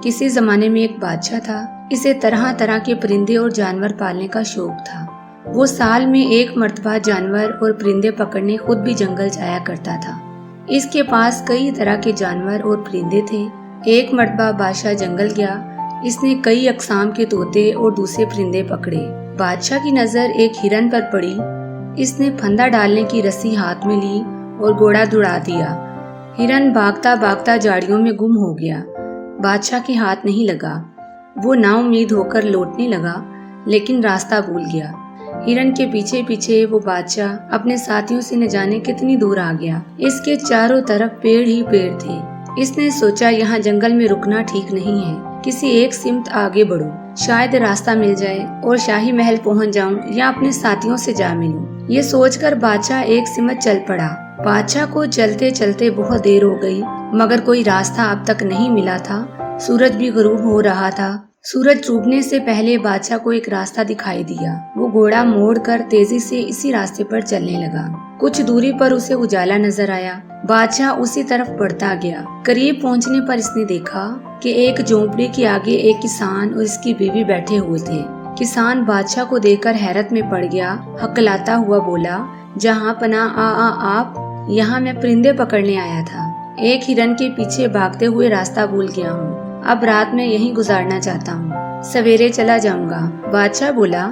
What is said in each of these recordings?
کسی زمانے میں ایک بادشاہ تھا. اسے طرح طرح کے پرندے اور جانور پالنے کا شوق تھا. وہ سال میں ایک مرتبہ جانور اور پرندے پکڑنے خود بھی جنگل جایا کرتا تھا. اس کے پاس کئی طرح کے جانور اور پرندے تھے. ایک مرتبہ بادشاہ جنگل گیا. اس نے کئی اقسام کے طوطے اور دوسرے پرندے پکڑے. بادشاہ کی نظر ایک ہرن پر پڑی. اس نے پھندا ڈالنے کی رسی ہاتھ میں لی اور گھوڑا دوڑا دیا. ہرن بھاگتا بھاگتا جھاڑیوں میں گم ہو گیا. بادشاہ کے ہاتھ نہیں لگا. وہ نا امید ہو کر لوٹنے لگا لیکن راستہ بھول گیا. ہرن کے پیچھے پیچھے وہ بادشاہ اپنے ساتھیوں سے نہ جانے کتنی دور آ گیا. اس کے چاروں طرف پیڑ ہی پیڑ تھے. اس نے سوچا یہاں جنگل میں رکنا ٹھیک نہیں ہے. کسی ایک سمت آگے بڑھوں, شاید راستہ مل جائے اور شاہی محل پہنچ جاؤں یا اپنے ساتھیوں سے جا ملوں. یہ سوچ کر بادشاہ ایک سمت چل پڑا. بادشاہ کو چلتے چلتے بہت دیر ہو گئی مگر کوئی راستہ اب تک نہیں ملا تھا. سورج بھی غروب ہو رہا تھا. سورج ڈوبنے سے پہلے بادشاہ کو ایک راستہ دکھائی دیا. وہ گھوڑا موڑ کر تیزی سے اسی راستے پر چلنے لگا. کچھ دوری پر اسے اجالا نظر آیا. بادشاہ اسی طرف بڑھتا گیا. قریب پہنچنے پر اس نے دیکھا کہ ایک جھونپڑی کے آگے ایک کسان اور اس کی بیوی بیٹھے ہوئے تھے. کسان بادشاہ کو دیکھ کر حیرت میں پڑ گیا. ہکلاتا ہوا بولا, جہاں پناہ آپ, یہاں میں پرندے پکڑنے آیا تھا. ایک ہرن کے پیچھے بھاگتے ہوئے راستہ بھول گیا ہوں. اب رات میں یہیں گزارنا چاہتا ہوں. سویرے چلا جاؤں گا. بادشاہ بولا.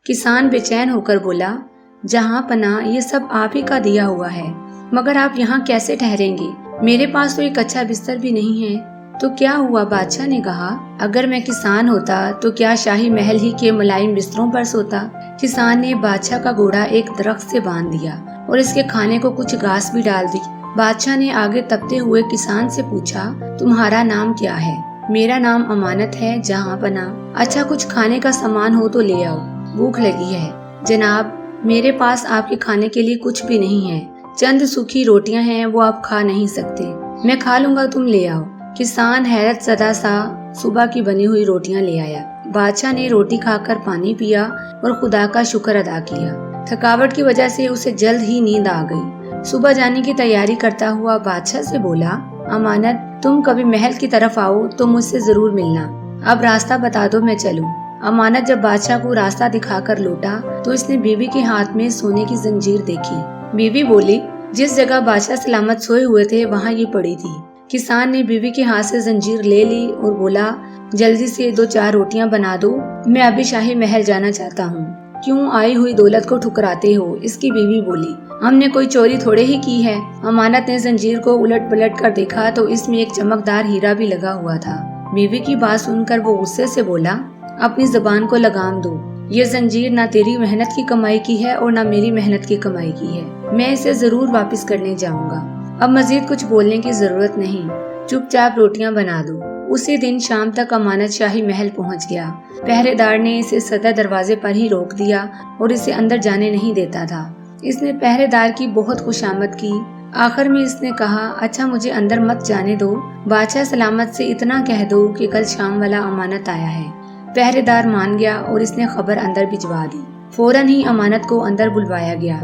کسان بے چین ہو کر بولا, جہاں پناہ یہ سب آپ ہی کا دیا ہوا ہے مگر آپ یہاں کیسے ٹھہریں گے؟ میرے پاس تو ایک اچھا بستر بھی نہیں ہے. تو کیا ہوا؟ بادشاہ نے کہا, اگر میں کسان ہوتا تو کیا شاہی محل ہی کے ملائم بستروں پر سوتا؟ کسان نے بادشاہ کا گھوڑا ایک درخت سے باندھ دیا اور اس کے کھانے کو کچھ گھاس بھی ڈال دی. بادشاہ نے آگے تپتے ہوئے کسان سے پوچھا, تمہارا نام کیا ہے؟ میرا نام امانت ہے جہاں پناہ. اچھا کچھ کھانے کا سامان ہو تو لے آؤ, بھوک لگی ہے. جناب, میرے پاس آپ کے کھانے کے لیے کچھ بھی نہیں ہے. چند سوکھی روٹیاں ہیں, وہ آپ کھا نہیں سکتے. میں کھا لوں گا, تم لے آؤ. کسان حیرت زدہ سا صبح کی بنی ہوئی روٹیاں لے آیا. بادشاہ نے روٹی کھا کر پانی پیا اور خدا کا شکر ادا کیا. تھکاوٹ کی وجہ سے اسے جلد ہی نیند آ گئی. صبح جانے کی تیاری کرتا ہوا بادشاہ سے بولا, امانت, تم کبھی محل کی طرف آؤ تو مجھ سے ضرور ملنا. اب راستہ بتا دو, میں چلوں. امانت جب بادشاہ کو راستہ دکھا کر لوٹا تو اس نے بیوی کے ہاتھ میں سونے کی زنجیر دیکھی. بیوی بولی, جس جگہ بادشاہ سلامت سوئے ہوئے تھے وہاں یہ پڑی تھی. کسان نے بیوی کے ہاتھ سے زنجیر لے لی اور بولا, جلدی سے 2-4 روٹیاں بنا دو, میں ابھی شاہی محل جانا چاہتا ہوں. کیوں آئی ہوئی دولت کو ٹھکراتے ہو؟ اس کی بیوی بولی. ہم نے کوئی چوری تھوڑے ہی کی ہے. امانت نے زنجیر کو الٹ پلٹ کر دیکھا تو اس میں ایک چمکدار ہیرا بھی لگا ہوا تھا. بیوی کی بات سن کر وہ غصے سے بولا, اپنی زبان کو لگام دو. یہ زنجیر نہ تیری محنت کی کمائی کی ہے اور نہ میری محنت کی کمائی کی ہے. میں اسے ضرور واپس کرنے جاؤں گا. اب مزید کچھ بولنے کی ضرورت نہیں, چپ چاپ روٹیاں بنا دو. اسی دن شام تک امانت شاہی محل پہنچ گیا. پہرے دار نے اسے صدر دروازے پر ہی روک دیا اور اسے اندر جانے نہیں دیتا تھا. اس نے پہرے دار کی بہت خوشامد کی. آخر میں اس نے کہا, اچھا مجھے اندر مت جانے دو. بادشاہ سلامت سے اتنا کہہ دو کہ کل شام والا امانت آیا ہے. پہرے دار مان گیا اور اس نے خبر اندر بھجوا دی. فوراً ہی امانت کو اندر بلوایا گیا.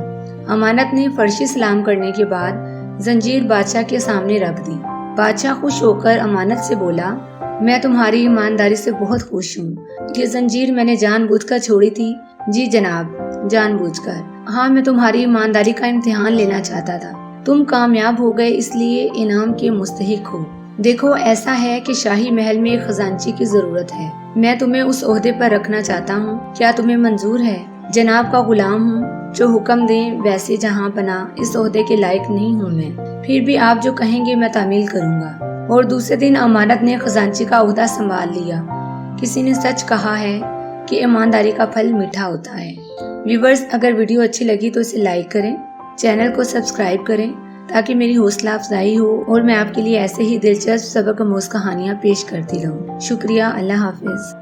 امانت نے فرشی سلام کرنے کے بعد زنجیر بادشاہ کے سامنے رکھ دی. بادشاہ خوش ہو کر امانت سے بولا, میں تمہاری ایمانداری سے بہت خوش ہوں. یہ زنجیر میں نے جان بوجھ کر چھوڑی تھی. جی جناب, جان بوجھ کر. ہاں, میں تمہاری ایمانداری کا امتحان لینا چاہتا تھا. تم کامیاب ہو گئے, اس لیے انعام کے مستحق ہو. دیکھو, ایسا ہے کہ شاہی محل میں ایک خزانچی کی ضرورت ہے. میں تمہیں اس عہدے پر رکھنا چاہتا ہوں. کیا تمہیں منظور ہے؟ جناب کا غلام ہوں, جو حکم دیں ویسے جہاں پناہ. اس عہدے کے لائق نہیں ہوں میں, پھر بھی آپ جو کہیں گے میں تعمیل کروں گا. اور دوسرے دن امانت نے خزانچی کا عہدہ سنبھال لیا. کسی نے سچ کہا ہے کہ ایمانداری کا پھل میٹھا ہوتا ہے. ویورز, اگر ویڈیو اچھی لگی تو اسے لائک کریں, چینل کو سبسکرائب کریں تاکہ میری حوصلہ افزائی ہو اور میں آپ کے لیے ایسے ہی دلچسپ سبق آموز کہانیاں پیش کرتی رہوں. شکریہ. اللہ حافظ.